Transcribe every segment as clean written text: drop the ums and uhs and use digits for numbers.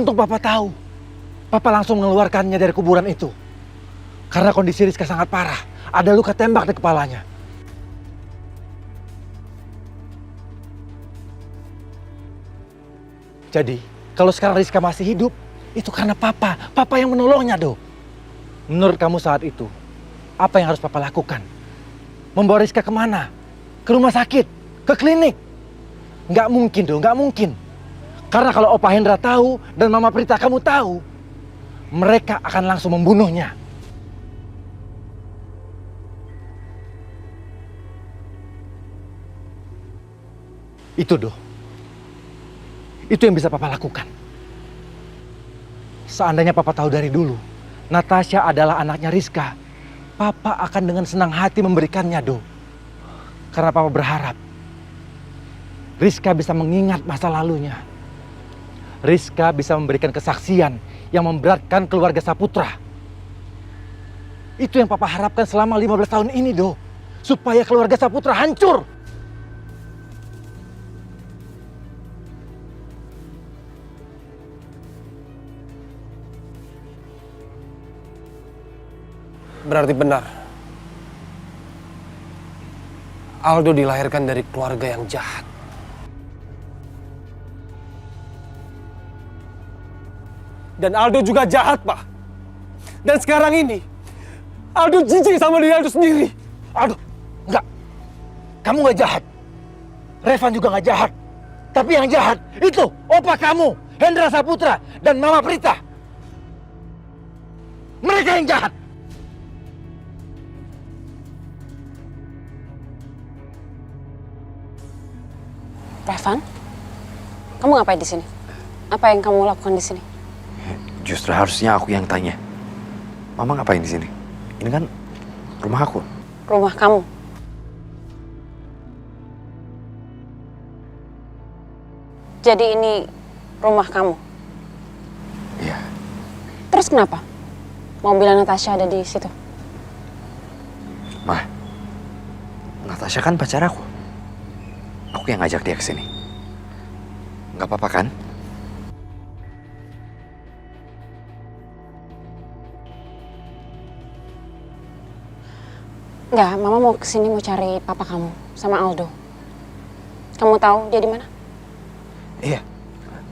Untung Papa tahu. Papa langsung mengeluarkannya dari kuburan itu. Karena kondisi Rizka sangat parah. Ada luka tembak di kepalanya. Jadi, kalau sekarang Rizka masih hidup, itu karena Papa. Papa yang menolongnya, Do. Menurut kamu saat itu, apa yang harus Papa lakukan? Membawa Rizka kemana? Ke rumah sakit? Ke klinik? Nggak mungkin, Do. Nggak mungkin. Karena kalau Opa Hendra tahu dan Mama Prita kamu tahu, mereka akan langsung membunuhnya. Itu, Do. Itu yang bisa Papa lakukan. Seandainya Papa tahu dari dulu, Natasha adalah anaknya Rizka, Papa akan dengan senang hati memberikannya, Do. Karena Papa berharap Rizka bisa mengingat masa lalunya. Rizka bisa memberikan kesaksian yang memberatkan keluarga Saputra. Itu yang Papa harapkan selama 15 tahun ini, Do. Supaya keluarga Saputra hancur. Berarti benar. Aldo dilahirkan dari keluarga yang jahat. Dan Aldo juga jahat, Pak. Dan sekarang ini, Aldo jijik sama diri Aldo sendiri. Aldo, enggak. Kamu nggak jahat. Revan juga nggak jahat. Tapi yang jahat itu opa kamu, Hendra Saputra, dan Mama Prita. Mereka yang jahat. Revan, kamu ngapain di sini? Apa yang kamu lakukan di sini? Justru harusnya aku yang tanya. Mama ngapain di sini? Ini kan rumah aku. Rumah kamu? Jadi ini rumah kamu? Iya. Terus kenapa? Mobil Natasha ada di situ? Ma, Natasha kan pacar aku. Aku yang ngajak dia ke sini. Nggak apa-apa kan? Enggak, Mama mau kesini mau cari papa kamu sama Aldo. Kamu tahu dia di mana? Iya.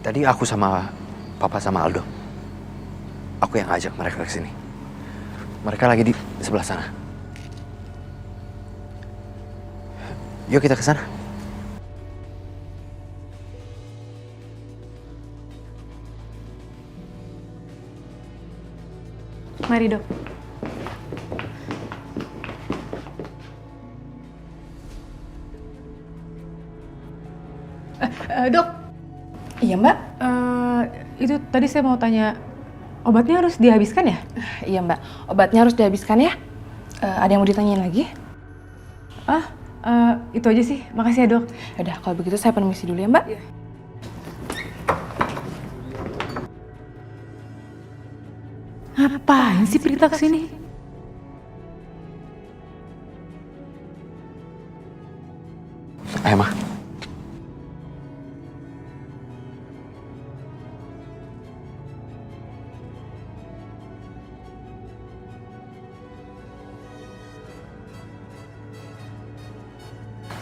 Tadi aku sama Papa sama Aldo. Aku yang ngajak mereka ke sini. Mereka lagi di sebelah sana. Yuk kita ke sana. Mari, Dok. Dok. Iya, Mbak. Itu tadi saya mau tanya, obatnya harus dihabiskan ya? Iya, Mbak. Obatnya harus dihabiskan ya. Ada yang mau ditanyain lagi? Itu aja sih. Makasih ya, Dok. Yaudah, kalau begitu saya permisi dulu ya, Mbak. Iya. Ngapain sih Prita kesini? Ayo, Ma.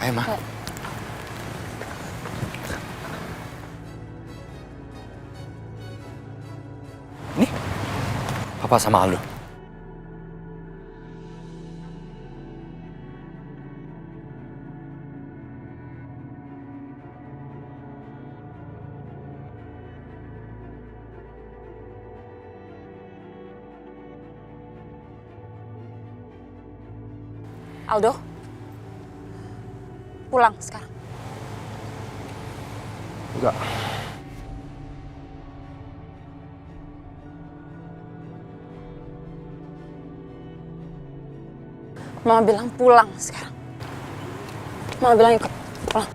Ayo, Ma. Nih, Papa sama Aldo. Aldo, pulang sekarang. Enggak. Mama bilang pulang sekarang. Mama bilang ikut pulang.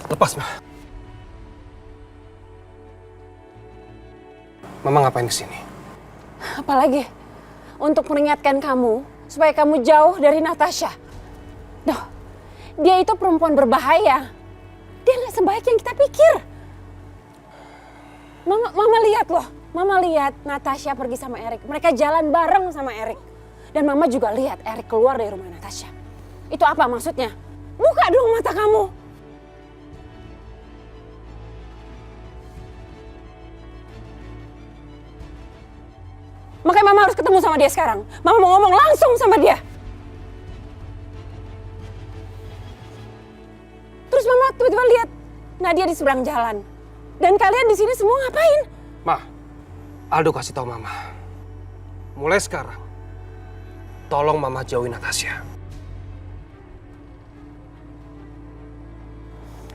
Lepas, Ma. Mama ngapain kesini? Apalagi untuk meringatkan kamu supaya kamu jauh dari Natasha. Duh, dia itu perempuan berbahaya. Dia nggak sebaik yang kita pikir. Mama lihat loh, Mama lihat Natasha pergi sama Erik. Mereka jalan bareng sama Erik. Dan Mama juga lihat Erik keluar dari rumah Natasha. Itu apa maksudnya? Buka dong mata kamu. Makanya Mama harus ketemu sama dia sekarang. Mama mau ngomong langsung sama dia. Terus Mama tiba-tiba lihat Nadia di seberang jalan. Dan kalian di sini semua ngapain? Ma, Aldo kasih tahu Mama. Mulai sekarang, tolong Mama jauhi Natasha.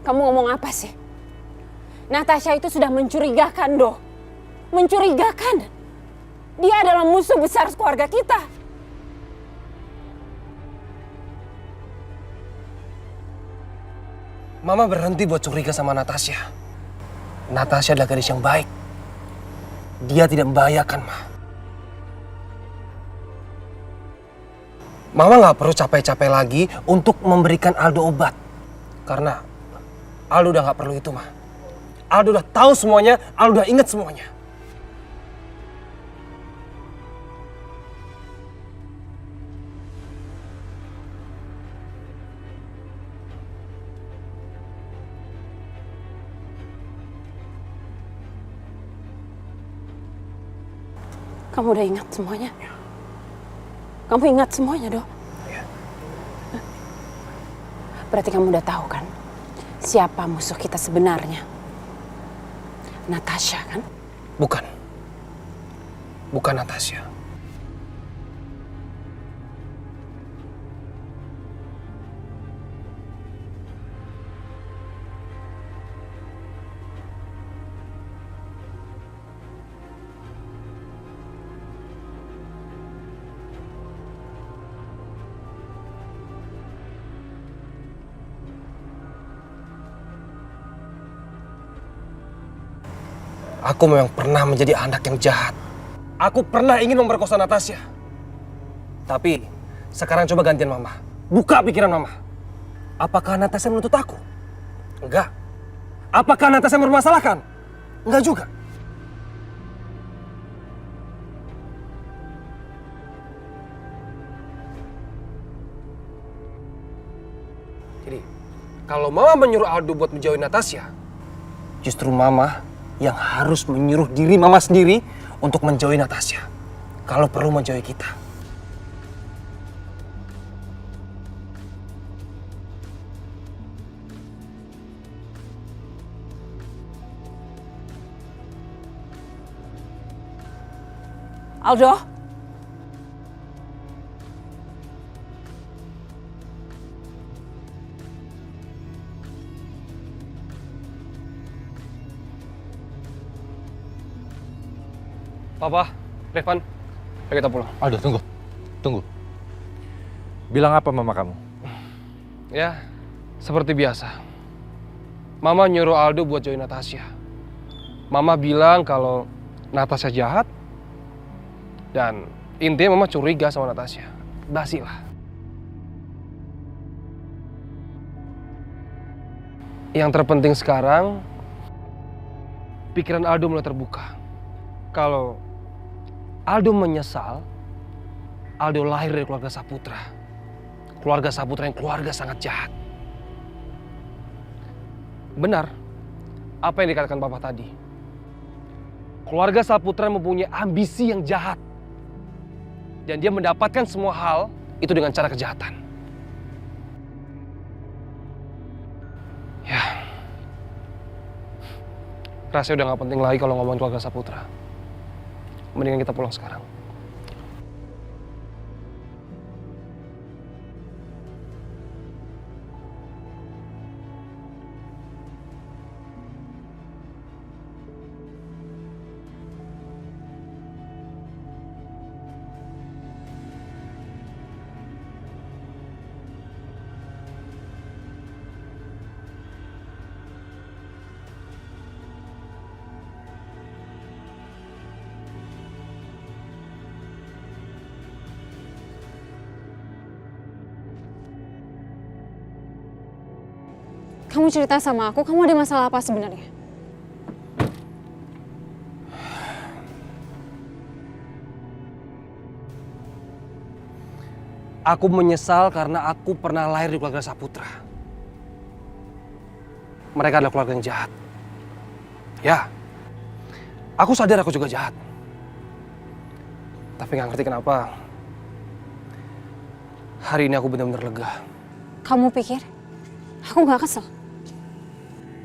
Kamu ngomong apa sih? Natasha itu sudah mencurigakan, Do. Mencurigakan. Dia adalah musuh besar keluarga kita. Mama berhenti buat curiga sama Natasha. Natasha adalah gadis yang baik. Dia tidak membahayakan, Ma. Mama nggak perlu capek-capek lagi untuk memberikan Aldo obat. Karena Aldo udah nggak perlu itu, Ma. Aldo udah tahu semuanya, Aldo udah inget semuanya. Kamu udah ingat semuanya? Kamu ingat semuanya, Do? Berarti kamu udah tahu kan? Siapa musuh kita sebenarnya? Natasha, kan? Bukan. Bukan Natasha. Aku memang pernah menjadi anak yang jahat. Aku pernah ingin memperkosa Natasha. Tapi sekarang coba gantian Mama. Buka pikiran Mama. Apakah Natasha menuntut aku? Enggak. Apakah Natasha mempermasalahkan? Enggak juga. Jadi, kalau Mama menyuruh Aldo buat menjauhi Natasha, justru Mama yang harus menyuruh diri Mama sendiri untuk menjauhi Natasha. Kalau perlu menjauhi kita. Aldo? Papa, Revan, ayo kita pulang. Aldo, tunggu. Tunggu. Bilang apa mama kamu? Ya, seperti biasa. Mama nyuruh Aldo buat join Natasha. Mama bilang kalau Natasha jahat. Dan intinya Mama curiga sama Natasha. Basi lah. Yang terpenting sekarang, pikiran Aldo mulai terbuka. Kalau Aldo menyesal, Aldo lahir dari keluarga Saputra. Keluarga Saputra yang keluarga sangat jahat. Benar, apa yang dikatakan Papa tadi. Keluarga Saputra mempunyai ambisi yang jahat. Dan dia mendapatkan semua hal itu dengan cara kejahatan. Ya, rasanya udah gak penting lagi kalau ngomongin keluarga Saputra. Mendingan kita pulang sekarang. Kamu cerita sama aku, kamu ada masalah apa sebenarnya? Aku menyesal karena aku pernah lahir di keluarga Saputra. Mereka adalah keluarga yang jahat. Ya, aku sadar aku juga jahat. Tapi nggak ngerti kenapa hari ini aku benar-benar lega. Kamu pikir aku nggak kesel?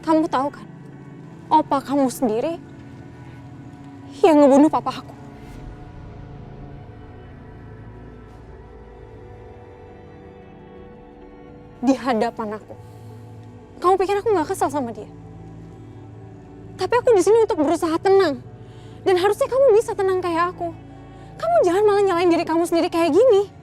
Kamu tahu kan, opa kamu sendiri yang ngebunuh papa aku. Di hadapan aku. Kamu pikir aku nggak kesel sama dia? Tapi aku di sini untuk berusaha tenang. Dan harusnya kamu bisa tenang kayak aku. Kamu jangan malah nyalain diri kamu sendiri kayak gini.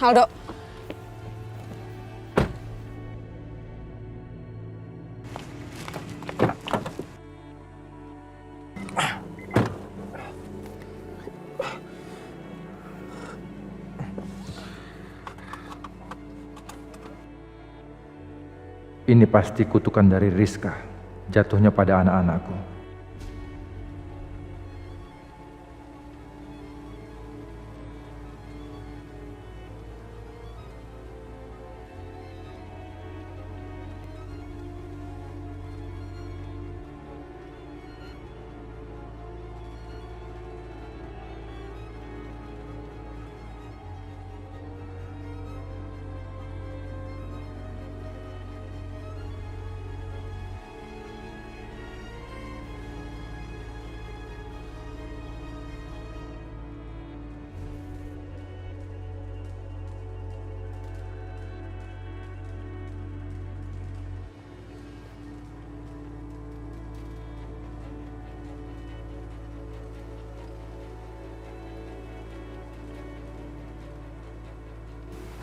Aldo. Ini pasti kutukan dari Rizka, jatuhnya pada anak-anakku.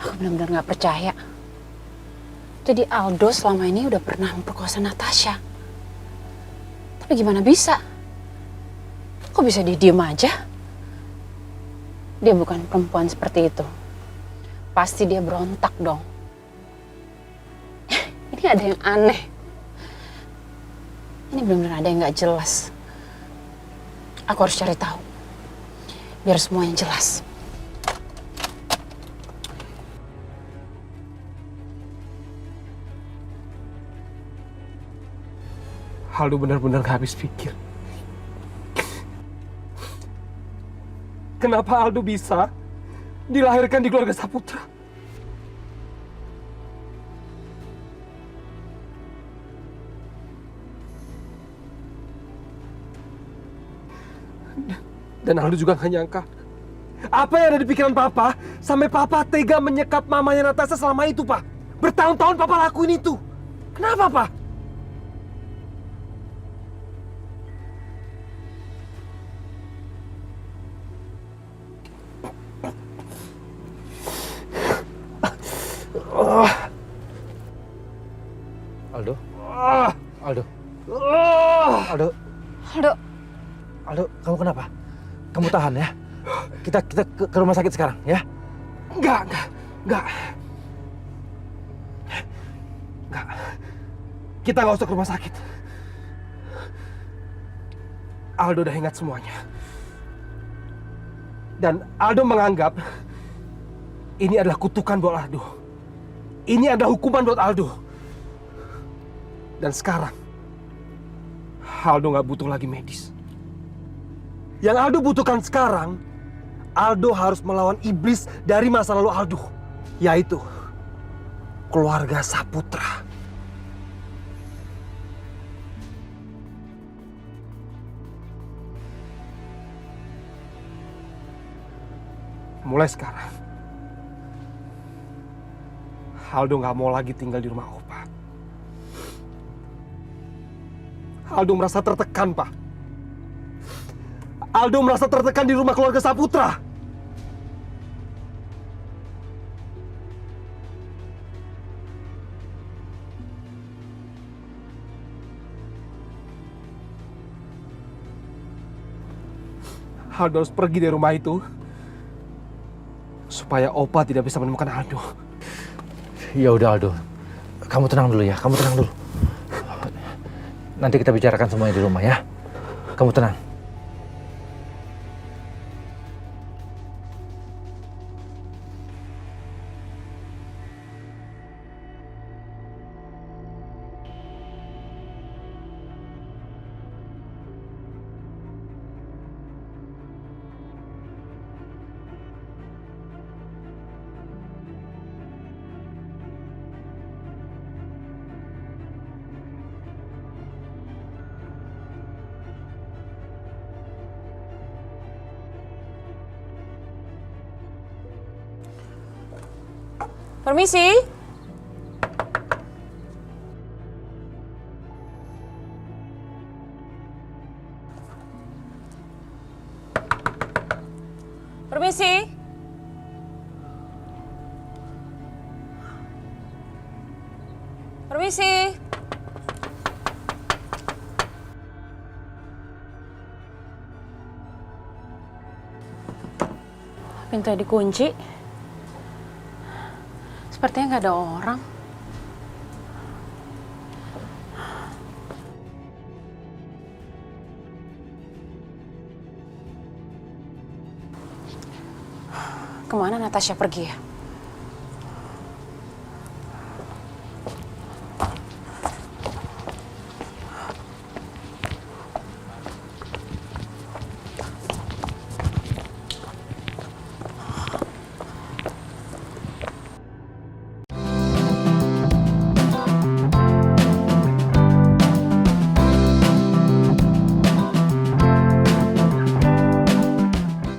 Aku benar-benar nggak percaya. Jadi Aldo selama ini udah pernah memperkosa Natasha. Tapi gimana bisa? Kok bisa dia diem aja? Dia bukan perempuan seperti itu. Pasti dia berontak dong. Ini ada yang aneh. Ini benar-benar ada yang nggak jelas. Aku harus cari tahu. Biar semuanya jelas. Aldo benar-benar gak habis pikir. Kenapa Aldo bisa dilahirkan di keluarga Saputra? Dan Aldo juga gak nyangka apa yang ada di pikiran Papa sampai Papa tega menyekap mamanya Natasha selama itu, Pak. Bertahun-tahun Papa lakuin itu. Kenapa, Pak? Aldo? Aldo? Aldo, Aldo, kamu kenapa? Kamu tahan ya. Kita ke rumah sakit sekarang ya. Enggak. Kita nggak usah ke rumah sakit. Aldo udah ingat semuanya. Dan Aldo menganggap ini adalah kutukan buat Aldo. Ini adalah hukuman buat Aldo. Dan sekarang Aldo nggak butuh lagi medis. Yang Aldo butuhkan sekarang, Aldo harus melawan iblis dari masa lalu Aldo, yaitu keluarga Saputra. Mulai sekarang, Aldo nggak mau lagi tinggal di rumah Opa. Aldo merasa tertekan, Pak. Aldo merasa tertekan di rumah keluarga Saputra. Aldo harus pergi dari rumah itu supaya Opa tidak bisa menemukan Aldo. Ya udah Aldo, kamu tenang dulu ya, kamu tenang dulu. Nanti kita bicarakan semuanya di rumah ya. Kamu tenang. Permisi. Permisi. Permisi. Pintu dikunci. Sepertinya nggak ada orang. Kemana Natasha pergi ya?